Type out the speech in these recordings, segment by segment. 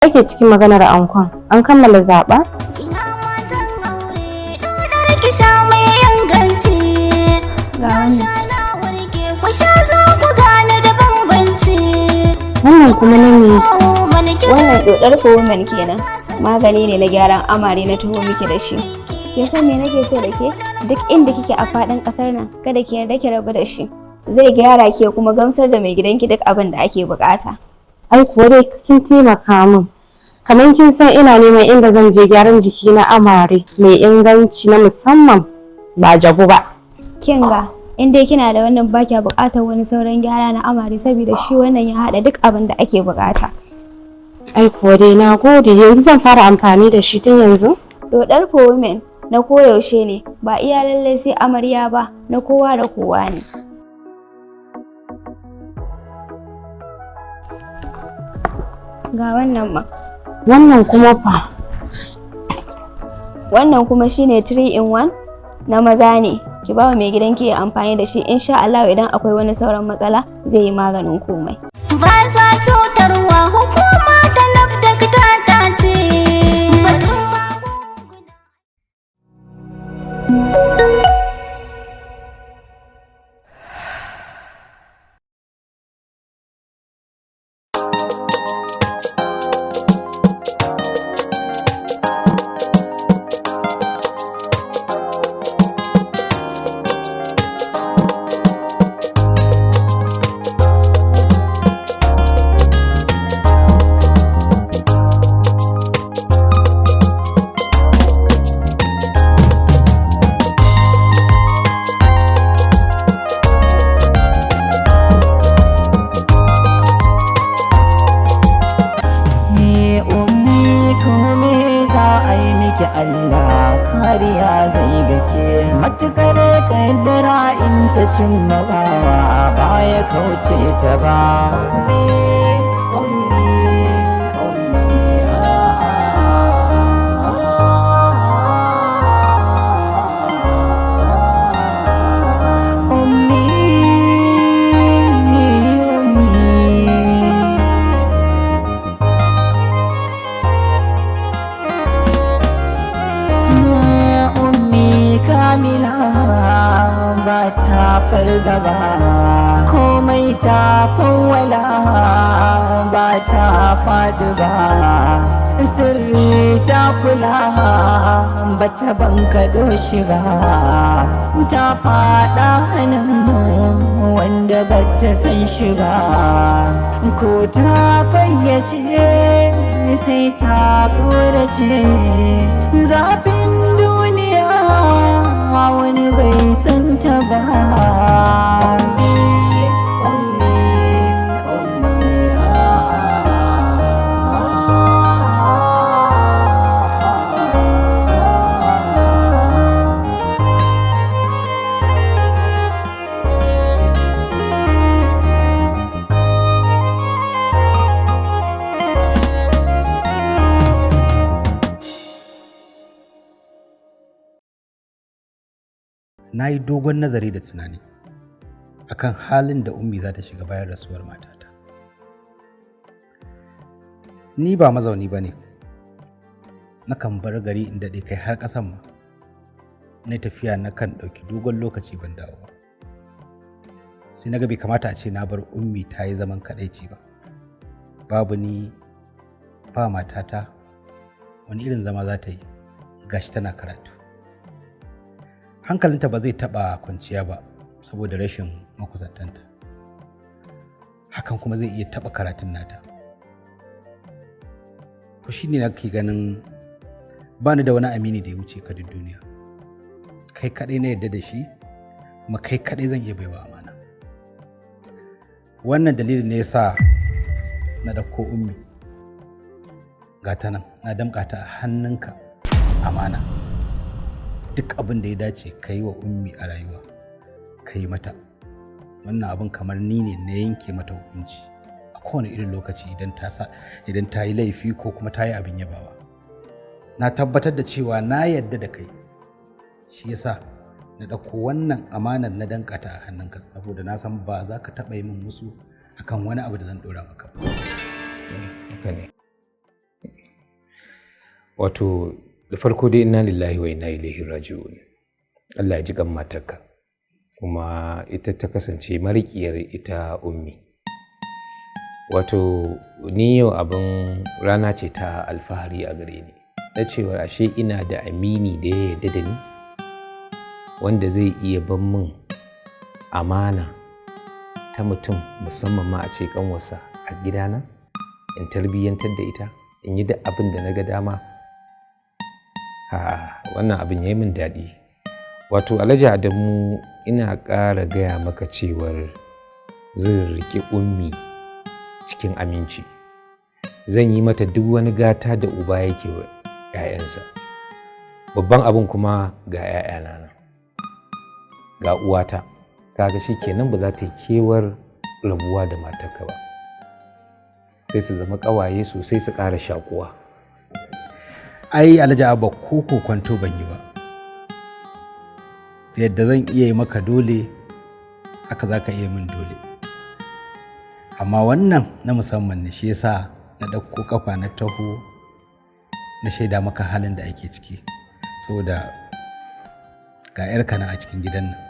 ake cikin maganar ankon? An kammala zaɓa? Ina matan aure dodar ki sha mai inganci. Ga sha warke ku sha za ku gane da bambanci. Wannan kuma na ne? Wannan dodar ko women kenan. Magani ne na gyaran amare na taho miki da shi. Kin san me nake so da ke? Duk inda kike a faɗin ƙasar nan, kada ki yarda ki rabu da shi. Zai gyara ki kuma gamsar da mai gidanki duk abin da ake bukata. Ai kuwa dai kin taimaka min. Kamar kin san ina neman inda zan je gyaran jiki na amare mai inganci na musamman ba jabu ba. Kin ga in dai kina da wannan baki bukatar wani sauran gyara na amare saboda shi wannan ya hada duk abin da ake bukata. Ai kuwa dai na gode, yanzu zan fara amfani da shi tun yanzu. Dodar for women na koyaushe ne, ba iya lallai sai amarya ba, na kowa da kowa ne. Ga wannan ma. Wannan kuma fa? Wannan kuma shine 3 in 1 na maza ne. Ki ba wa mai gidanki ya amfani da shi, insha Allah idan akwai wani sauran matsala zai yi maganin komai. Ba sa cutarwa, hukuma ta nafdak ta tace. Batun magunguna. Allah kariya zai gake matukar kaddara in ta cimma bawa baya kauce ta ba. Fargaba komai ta fawwala ba ta faɗi ba, sirri ta kula ba ta bankaɗo shi ba, ta faɗa hannun wanda ba ta san shi ba, ko ta fayyace sai ta ƙorace zafin duniya wani bai san ta ba. Na yi dogon nazari da tunani akan halin da Ummi za ta shiga bayan rasuwar matata. Ni ba mazauni ba ne, nakan bar gari in daɗe kai har ƙasan ma, na tafiya nakan ɗauki dogon lokaci ban dawo ba. Sai na ga bai kamata a ce na bar Ummi ta yi zaman kaɗaici ba. Babu ni ba matata, wani irin zama za ta yi, gashi tana karatu. Hankalinta ba zai taɓa kwanciya ba saboda rashin makusantanta, hakan kuma zai iya taɓa karatun nata. To shi ne nake ganin ba ni da wani amini da ya wuce ka duk duniya. Kai kaɗai na yarda da shi, kuma kai kaɗai zan iya baiwa amana. Wannan dalilin ne yasa na ɗauko Ummi, ga ta nan na damƙa ta a hannunka amana. Duk abin da ya dace ka yi wa Ummi a rayuwa ka yi mata. Wannan abin kamar ni ne na yanke mata hukunci a kowane irin lokaci idan ta yi laifi ko kuma ta yi abin yabawa. Na tabbatar da cewa na yarda da kai, shi yasa na ɗauko wannan amanar na danƙata a hannunka, saboda na san ba za ka taɓa yi min musu akan wani abu da zan ɗora maka ba. Wato da farko dai inna lillahi wa inna ilaihi raji'un. Allah ya ji kan matarka. Kuma ita ta kasance marikiyar ita Ummi. Wato ni yau abin rana ce ta alfahari a gare ni. Na cewa ashe ina da amini da ya yarda da ni wanda zai iya ban min amana ta mutum musamman ma a ce kanwarsa a gidana in tarbiyyantar da ita in yi duk abin da na ga dama. Wannan abin ya yi min daɗi. Wato Alhaji Adamu ina ƙara gaya maka cewar zan riƙe Ummi cikin aminci. Zan yi mata duk wani gata da uba yake wa 'ya'yansa. Babban abin kuma ga 'ya'yana nan, ga uwata. Kaga shi kenan ba za ta yi kewar rabuwa da matarka ba. Sai su zama ƙawaye sosai su ƙara shakuwa. Ai Alhaji Abba ko kwanto ban yi ba. Yadda zan iya yi maka dole haka za ka iya min dole. Amma wannan na musamman ne, shi yasa na ɗauko kafa na taho na shaida maka halin da ake ciki, saboda ga 'yarka nan a cikin gidan nan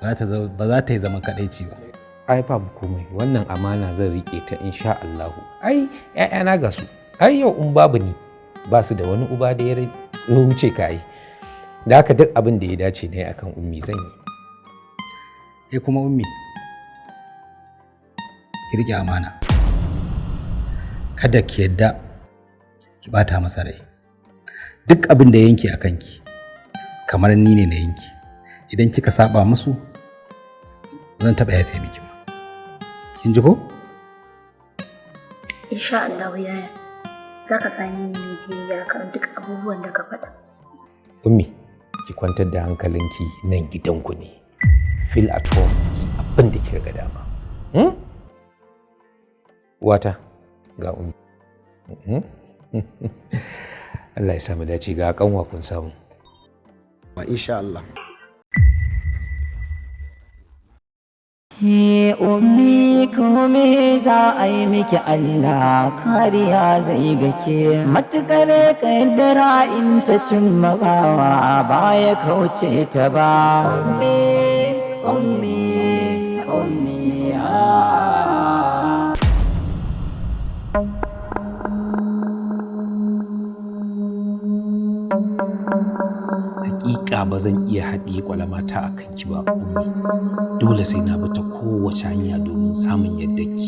ba za ta yi zaman kaɗaici ba. Ai babu komai, wannan amana zan riƙe ta insha Allahu. Ai 'ya'yana ga su, ai yau in babu ni ba su da wani uba da ya wuce ka yi. Da haka duk abin da ya dace ne akan Ummi zan yi. Kuma Ummi ki riƙe amana, kada ki yadda ki bata masa rai. Duk abin da yanke a kanki kamar ni ne na yanki. Idan kika saba musu zan taɓa yafe miki ba. Kin ji ko? Insha Allah yaya za ka sami mai biyayya kan duk abubuwan da ka faɗa. Ummi, ki kwantar da hankalinki, nan gidanku ne. Feel at home, abin da kika ga dama. Wata ga Ummi. Allah ya samu dace, ga kanwa kun samu. Insha Allah. Ummi kome za a yi miki Allah kariya zai ga ke, matukar kaddara in ta cimma bawa baya kauce ta ba. Ummi Hakika ba zan iya haɗiye kwalamata a kanki ba Ummi. Dole sai na bi ta kowace hanya domin samun yardarki.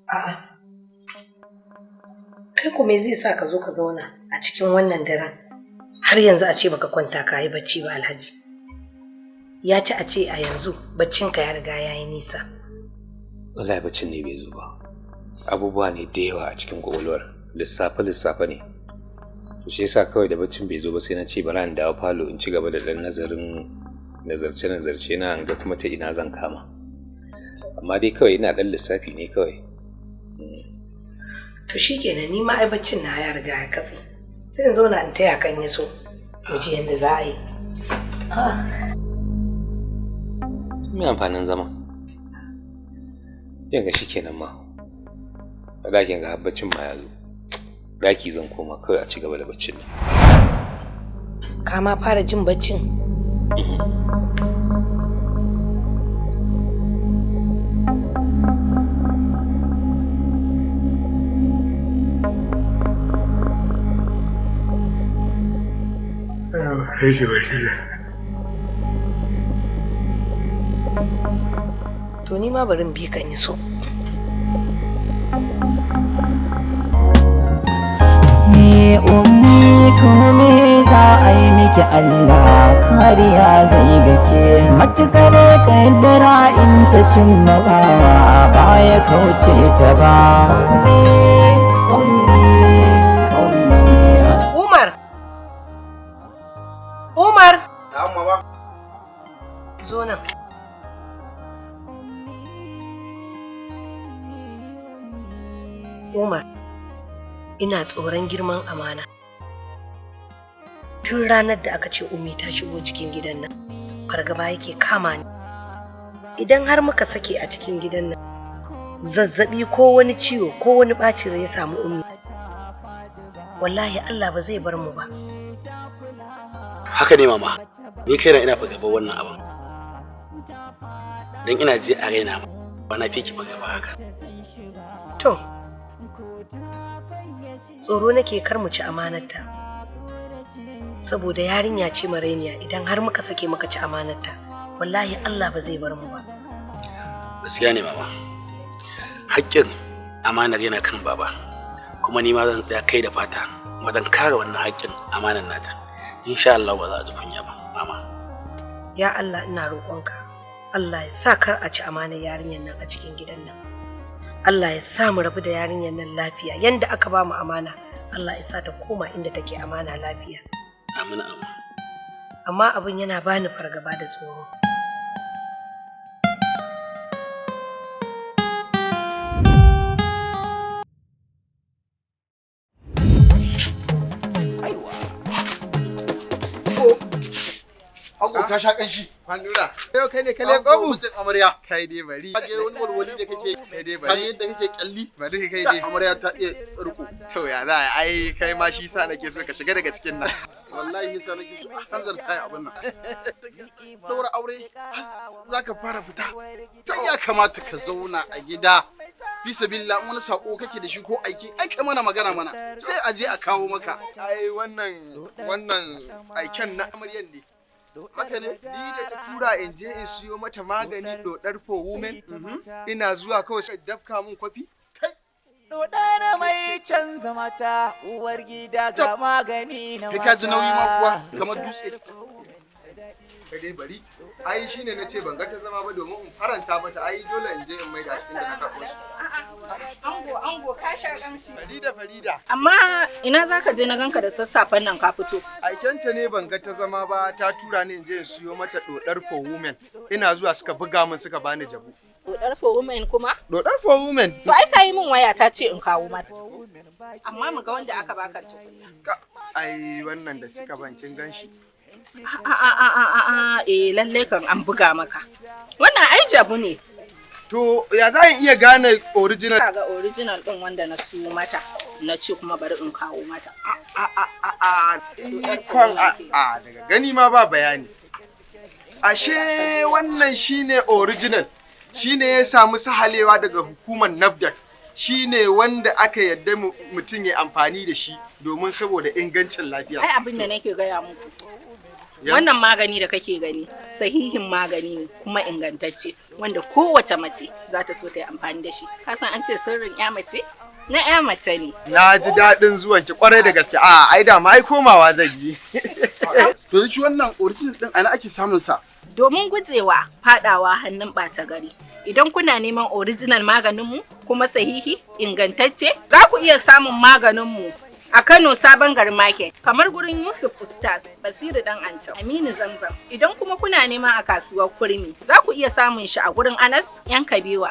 A'a. Kai kuma zai sa ka zo ka zauna a cikin wannan daren har yanzu a ce baka kwanta ka yi bacci ba Alhaji. Ya ci a ce a yanzu baccinka ya riga ya yi nisa. Wallahi baccin ne bai zo ba. Abubuwa ne da yawa a cikin kwakwalwar, lissafe ne. To shi yasa kawai da baccin bai zo ba sai na ce bari in dawo falo in ci gaba da dan nazarce na ga kuma ta ina zan kama. Amma dai kawai ina dan lissafi ne kawai. To shikenan, ni ma ai baccin na ya riga ya katse. Sai in zauna in taya kan yaso mu ji yanda za a yi. Me amfanin zama? Yanga shikenan ma. Dakin ga baccin ma ya zo. Daki zan koma kawai a ci gaba da baccin nan. Ka ma fara jin baccin? To ni ma bari in bi kan yi so. Ummi kome za a yi miki Allah kariya zai ga ke, matukar kaddara in ta cimma bawa baya kauce ta ba. Umar! Zo nan. Umar, ina tsoron girman amana. tun ranar da aka ce Ummi ta shigo cikin gidan nan fargaba yake kama ni. Idan har muka sake a cikin gidan nan zazzabi ko wani ciwo ko wani ɓacin rai ya samu Ummi, wallahi Allah ba zai bar mu ba. Haka ne mama, ni kaina ina fargaba wannan abin. Dan ina ji a raina ba na fi ki fargaba haka. To, tsoro nake kar mu ci amanarta. Saboda yarinya ce marainiya, idan har muka sake muka ci amanarta, wallahi Allah ba zai bar mu ba. Gaskiya ne mama. Haƙƙin amanar yana kan baba. Kuma ni ma zan tsaya kai da fata wajen kare wannan haƙƙin amanar nata. Insha Allah ba za a ji kunya ba, mama. Ya Allah, ina roƙonka. Allah ya sa kar a ci amanar yarinyar nan a cikin gidan nan. Allah ya sa mu rabu da yarinyar nan lafiya. Yanda aka ba mu amana, Allah ya sa ta koma inda take amana lafiya. Amin amin. Amma abin yana bani fargaba da tsoro. Ango ta sha kanshi. Fandura. Yau kai ne ka leƙo mu. Mutum amarya. Kai dai bari. Kaje wani walwali da kake. Kai dai Kaje bari. yadda kake kalli. Bari kai dai. Amarya ta iya riko. To ya za ai kai ma shi sa nake so ka shiga daga cikin nan. Wallahi yasa nake so a hanzarta ya abin nan. Daura aure zaka fara fita. Ta ya kamata ka zauna a gida. Bisa billah wani sako kake da shi ko aiki ai kai mana magana mana sai a je a kawo maka. Ai wannan aiken na amaryan ne. Haka ne, ni da ta tura in je in siyo mata magani dodar for women. Ina zuwa kawai sai dafka mun kwafi. Dodar mai canza mata uwar gida ga magani na Kai ka ji nauyi ma kuwa kamar dutse. Kai dai bari. Ai shine nace ban ga ta zama ba domin in faranta mata. Ai dole in je in maida shi inda na karɓo shi. Ango ka sha kamshi. Farida. Amma ina zaka je na ganka da sassafen nan ka fito? Aikenta ne ban ga ta zama ba, ta tura ni in je in siyo mata dodar for women. Ina zuwa suka buga min suka bani jabu. Dodar for women kuma? Dodar for women. To ai ta yi min waya ta ce in kawo mata. Amma mu ga wanda aka baka tukunna. Ai wannan da suka ban kin ganshi. Lalle kan an buga maka. Wannan ai jabu ne. To ya za in iya gane original? Kaga original din wanda na siyo mata. Na ce kuma bari in kawo mata. Daga gani ma ba bayani. Ashe wannan shine original. Shine ya samu sahalewa daga hukumar NAFDAC. Shine wanda aka yadda mutum ya amfani da shi domin saboda ingancin lafiya. Ai abin da nake gaya muku. Wannan magani da kake gani sahihin magani ne kuma ingantacce wanda kowace mace za ta so ta yi amfani da shi. Ka san an ce sirrin ya mace na ya mace ne. Na ji daɗin zuwan ki kwarai da gaske. Ai da ma ai komawa zai yi. To shi wannan original din ana ake samun sa. Domin gujewa fadawa hannun ɓata gari. Idan kuna neman original maganinmu kuma sahihi ingantacce za ku iya samun maganinmu a Kano Sabon Gari Market kamar gurin Yusuf Ustaz, Basiru Dan Ancam, Aminu Zamzam. Idan kuma kuna neman a kasuwar Kurmi, za ku iya samun shi a gurin Anas Yan Kabewa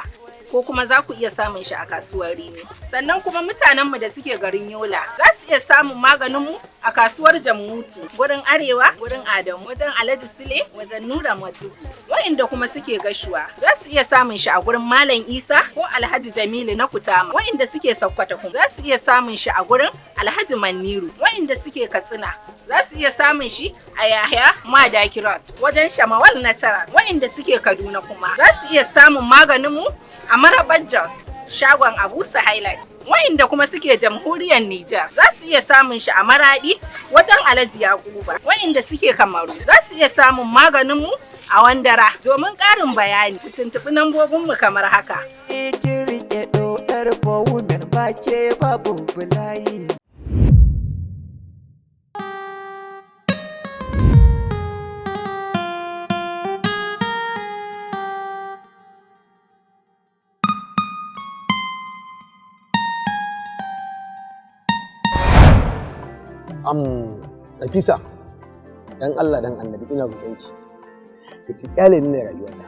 ko kuma za ku iya samun shi a kasuwar Rimi. Sannan kuma mutanenmu da suke garin Yola za su iya samun maganinmu a kasuwar Jammutu, gurin Arewa, gurin Adamu, wajen Alhaji Sule, wajen Nura Madu. Wa'inda kuma suke Gashuwa za su iya samun shi a gurin Malam Isa ko Alhaji Jamilu na Kutama. Wa'inda suke Sokoto kuma za su iya samun shi a gurin Alhaji Maniru. Wa'inda suke Katsina za su iya samun shi a Yahya Madaki Road wajen Shamawal Natural. Wa'inda suke Kaduna kuma za su iya samun maganinmu a Marabar Jos shagon Abu Sahailat. Wa'inda kuma suke jamhuriyar Nijar za su iya samun shi a Maradi wajen Alhaji Yakuba. Wa'inda suke Kamaru za su iya samun maganinmu a Wandara. Domin ƙarin bayani ku tuntuɓi lambobinmu kamar haka. Rike dodar for women ba ke babu bulayi. Nafisa, dan Allah dan Annabi ina roƙonki. Ki kyale ni na rayuwata.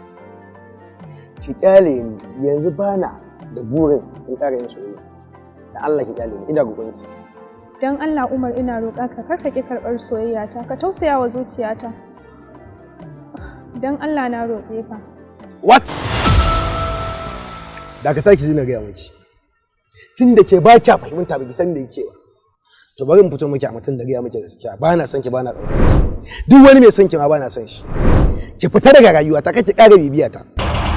Ki kyale ni yanzu bana da burin in ƙara yin soyayya. Da Allah ki kyale ni ina roƙonki. Don Allah Umar ina roƙa ka kar ka ƙi karɓar soyayyata, ka tausaya wa zuciyata. Don Allah na roƙe ka. What? Daga taki zina gaya miki. Tun da ke ba kya fahimta ba ki san da yake ba. To bari mu fito miki a mutum da gaya miki gaskiya. Ba na son ki, ba na ƙaunar ki. Duk wani mai son ki ma ba na son shi. Ki fita daga rayuwa ta kake ƙara bibiya ta.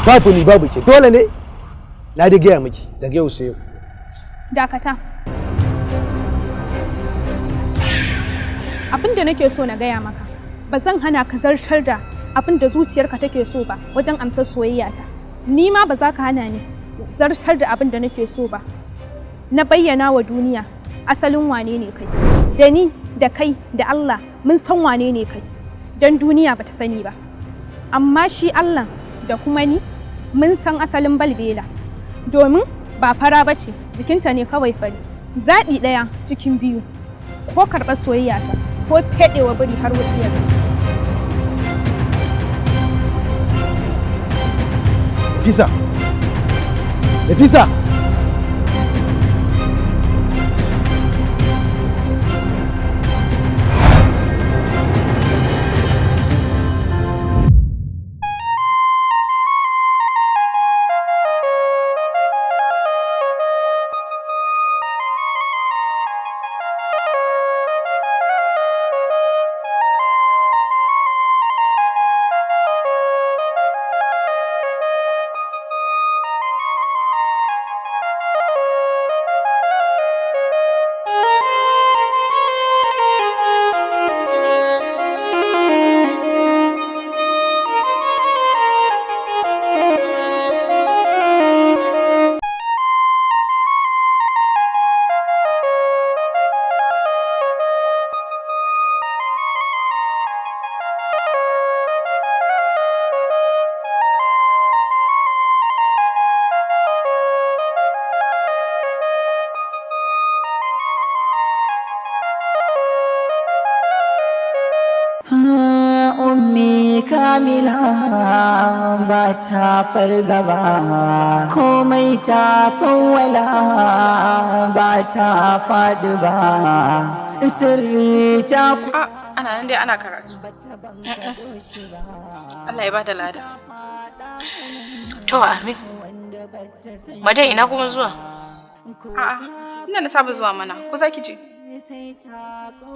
Babu ni babu ke. Dole ne? Na da gaya miki daga yau sai yau. Dakata. Abin da nake so na gaya maka, ba zan hana ka zartar da abin da zuciyarka take so ba wajen amsar soyayyata. Ni ma ba za ka hana ni zartar da abin da nake so ba. Na bayyana wa duniya asalin wane ne kai. Da ni, da kai, da Allah mun san wane ne kai. Don duniya ba ta sani ba. Amma shi Allah da kuma ni mun san asalin balbela. Domin ba fara ba ce, jikinta ne kawai fari. Zaɓi ɗaya cikin biyu, ko karɓar soyayyata ko feɗewa biri har wasiyarsa. Nafisa! Nafisa! Ummi kamila ba ta fargaba, komai ta fawwala ba ta faɗi ba, sirri ta ana nan dai ana karatu. Allah ya ba da lada. To amin. Madan ina kuma zuwa? A'a, ina na saba zuwa mana. Ko za ki je?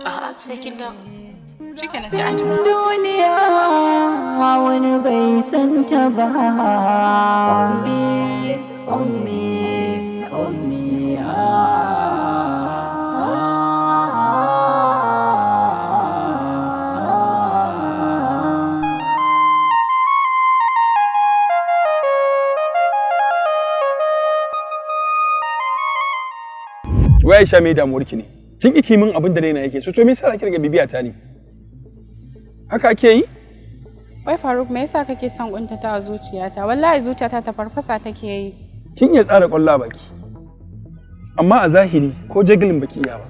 A'a, sai kin dawo. Shikenan sai an ji. Duniya wani bai san ta ba. Ummi, ummi, Wai Aisha me damuwarki ne? Kin ki min abin da raina yake so, to me yasa kike ga bibiya ta ne? Haka ake yi? Wai Faruk, me yasa kake son kuntata wa zuciyata? Wallahi zuciyata ta farfasa take yi. Kin iya tsara kwalla baki. Amma a zahiri ko jagilin baki iya ba.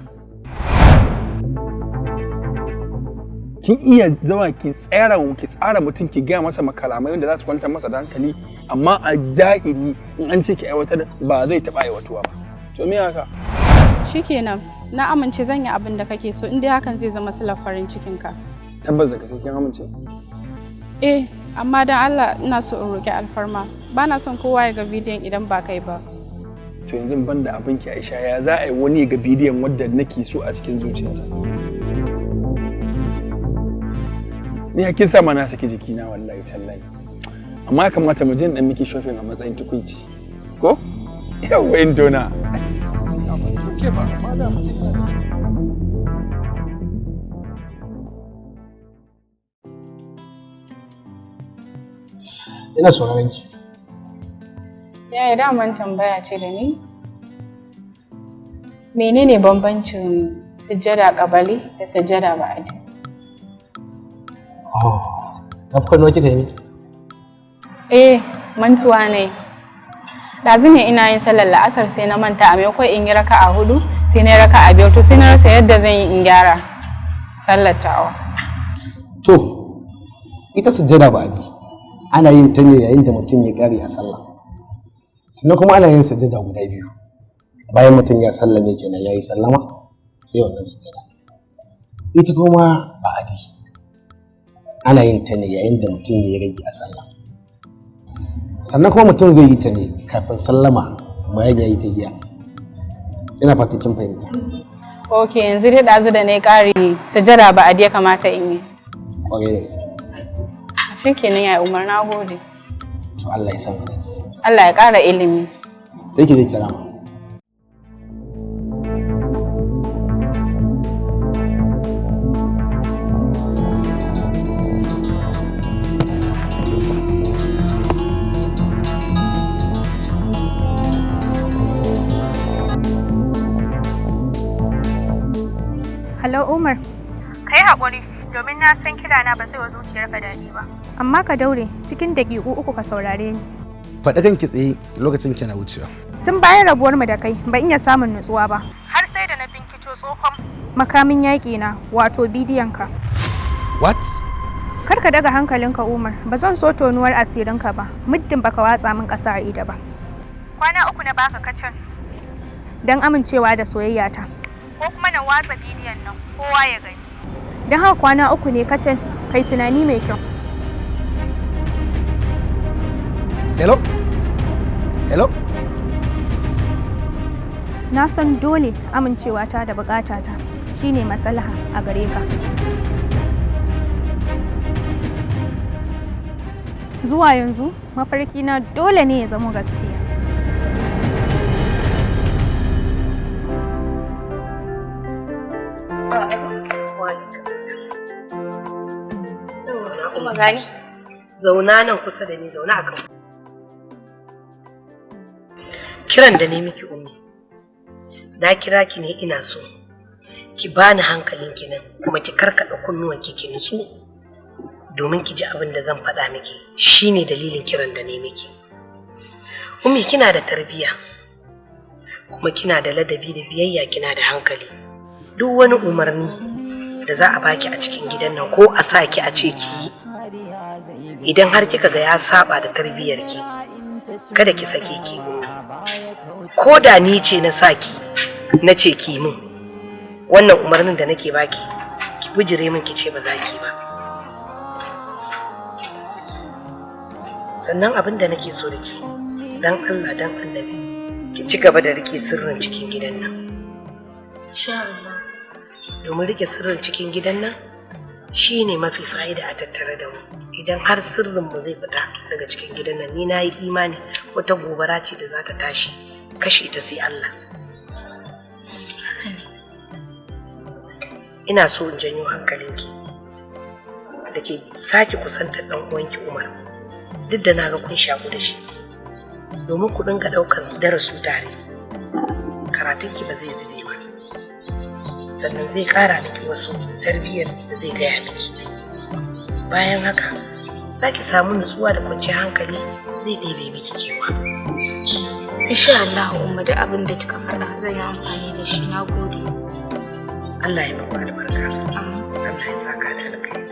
Kin iya zama ki tsara mutum ki gaya masa makalamai wanda za su kwantar masa da hankali, amma a zahiri in an ce ki aiwatar ba zai taɓa aiwatuwa ba. To me haka? Shikenan, na amince zan yi abin da kake so, in dai hakan zai zama silar farin cikinka. Tabbas da kin amince? Eh, amma dan Allah ina so in roki alfarma. Bana son kowa ya ga bidiyon idan ba kai ba. To yanzu ban da abin ki Aisha, ya za a yi wani ga bidiyon wanda nake so a cikin zuciyata? Ni hakin sa ma na saki jikina wallahi tallahi. Amma ya kamata mu je dan miki shopping a matsayin tukuici. Ko? Yawwa indona. Ke ba ma da mutum. Ina sauraron ki. Yaya daman tambaya ce da ni? Menene bambancin sujjada kabali da sujjada ba'adi? Oh, na fi nawa kika yi miki? Eh, mantuwa ne. Ɗazu ne ina yin sallar la'asar sai na manta, a maimakon in yi raka'a 4 sai na yi raka'a 5, to sai na rasa yadda zan yi in gyara sallar tawa. To, ita sujjada ba'adi ana yin ta ne yayin da mutum ya ƙare a sallah. Sannan kuma ana yin sujjada guda biyu. Bayan mutum ya sallame kenan yayi sallama, sai wannan sujada. Ita kuma ba'adi ana yin ta ne yayin da mutum ya rage a sallah, sannan kuma mutum zai yi ta ne kafin sallama bayan ya yi tahiyya. Ina fata kin fahimta. Ok, yanzu dai ɗazu da na yi ƙari sujada ba'adi ya kamata in yi. Ƙwarai da gaske. Shi kenan ya Umar, na gode. To Allah ya samu dace. Allah ya ƙara ilimi. Sai ki je kira mu. Hello Umar, ka yi haƙuri domin na san kirana ba zai wa zuciyarka daɗi ba. Amma ka daure cikin daƙiƙu 3 ka saurare ni. Faɗi kanki tsaye lokacin ki na wucewa. Tun bayan rabuwar mu da kai ban iya samun nutsuwa ba. Har sai da na binkito tsohon makamin yaƙi na wato bidiyon ka. What? Kar ka daga hankalinka Umar, ba zan so tonuwar asirinka ba, muddin baka watsa min ƙasa a ido ba. Kwana 3 na baka kacan don amincewa da soyayyata. Ko kuma na watsa bidiyon nan kowa ya gani. Don haka kwana 3 ne kacal, kai tunani mai kyau. Hello? Hello? Na san dole amincewata da bukatata shine maslaha a gare ka. Zuwa yanzu mafarki na dole ne ya zama gaskiya. Kuma gani zauna nan kusa da ni, zauna akan kiran da ne miki Ummi. Da kira ki ne ina so ki bani hankalinki nan kuma ki karkada kunnuwanki ki nutsu domin ki ji abin da zan faɗa miki. Shine dalilin kiran da ne miki. Ummi, kina da tarbiyya kuma kina da ladabi da biyayya, kina da hankali. Duk wani umarni da za a baki a cikin gidan nan ko a sa ki a ce ki yi, idan har kika ga ya saba da tarbiyyarki kada ki sake ki. Ko da ni ce na saki na ce ki min wannan umarnin da nake baki, ki bijire min ki ce ba za ki ba. Sannan abin da nake so da ki, dan Allah dan Annabi, ki ci gaba da rike sirrin cikin gidan nan. Insha Allah. Domin rike sirrin cikin gidan nan shine mafi fa'ida a tattare da mu. Idan har sirrin mu zai fita daga cikin gidan nan, ni na yi imani wata gobara ce da za ta tashi, kashe ta sai Allah. Ina so in janyo hankalinki da ke sake kusantar ɗan uwanki Umar, duk da na ga kun shaku da shi, domin ku dinga ɗaukar darasu tare. Karatunki ba zai zube ba, sannan zai ƙara miki wasu tarbiyyar da zai gaya miki. Bayan haka za ki samu nutsuwa da kwanciyar hankali, zai ɗebe miki kewa. Insha Allah Umma, da abin da kika faɗa zan yi amfani da shi. Na gode. Allah ya muku albarka. Allah ya saka da alkhairi.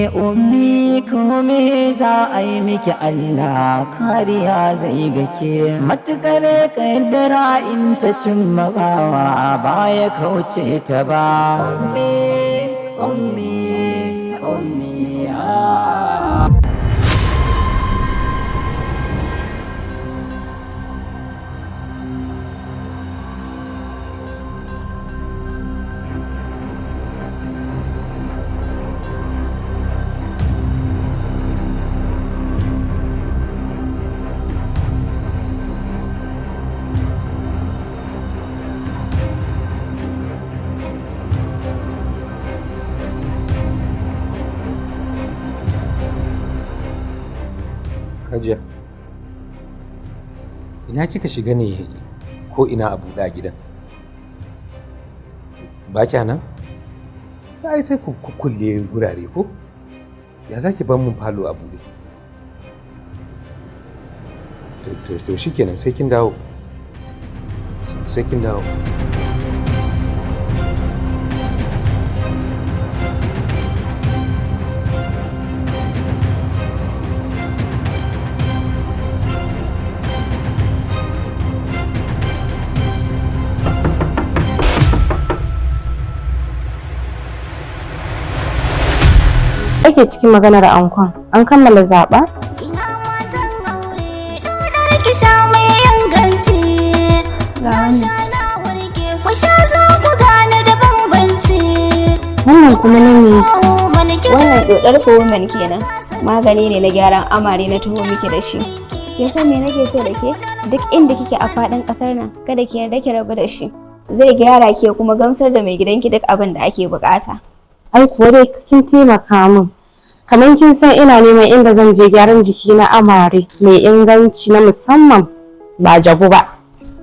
Ummi kome za a yi miki Allah kariya zai gake, matukar kaddara in ta cimma bawa baya kauce ta ba. Ummi Hajiya, ina kika shiga ne ko ina a buɗe a gidan? Ba kya nan? Ai sai ku kulle gurare ko? Ya za ki bar mun falo a buɗe? To shikenan, sai kin dawo. Sai kin dawo. ake cikin maganar ankon? An kammala zaɓa? ki sha mai inganci ku sha za ku gane da bambanci. Wannan kuma na ne. Wannan dodar women kenan. Magani ne na gyaran amare na taho miki da shi. Kin san me nake so da ke? Duk inda kike a faɗin ƙasar nan, kada ki yarda ki rabu da shi. Zai gyara ki kuma gamsar da mai gidanki duk abin da ake bukata. Ai kuwa dai kin taimaka min. Kamar kin san ina neman inda zan je gyaran jiki na amare mai inganci na musamman ba jabu ba.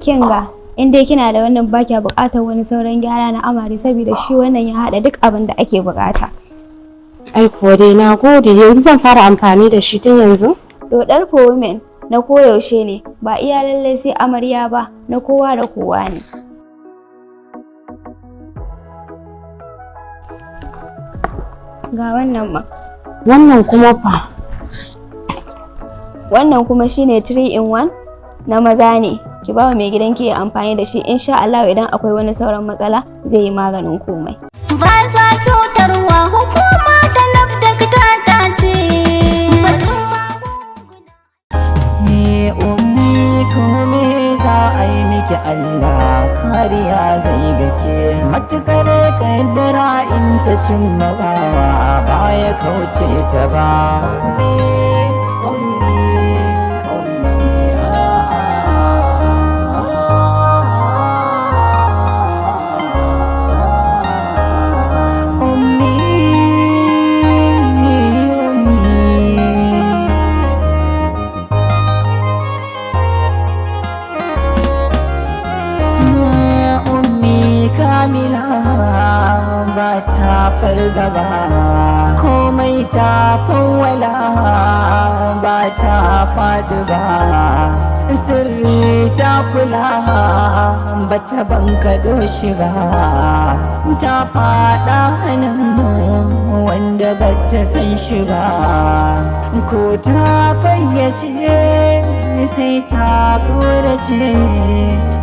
Kin ga in dai kina da wannan ba kya buƙatar wani sauran gyara na amare saboda shi wannan ya haɗa duk abin da ake buƙata. Ai kuwa dai na gode, yanzu zan fara amfani da shi tun yanzu. Dodar women na koyaushe ne, ba iya lallai sai amarya ba, na kowa da kowa ne. Ga wannan ma. Wannan kuma fa? Wannan kuma shine 3 in 1 na maza ne. Ki ba wa mai gidanki ya amfani da shi, insha Allah idan akwai wani sauran matsala zai yi maganin komai. Ba za cutarwa, hukuma ta nafdak ta dace. Ummi komai za a yi miki Allah kariya zai gake. Matukar kaddara in ta cimma bawa baya kauce ta ba. Fargaba komai ta fawwala ba ta faɗi ba, sirri ta kula ba ta bankaɗo shi ba, ta faɗa hannun wanda ba ta san shi ba, ko ta fayyace sai ta ƙorace.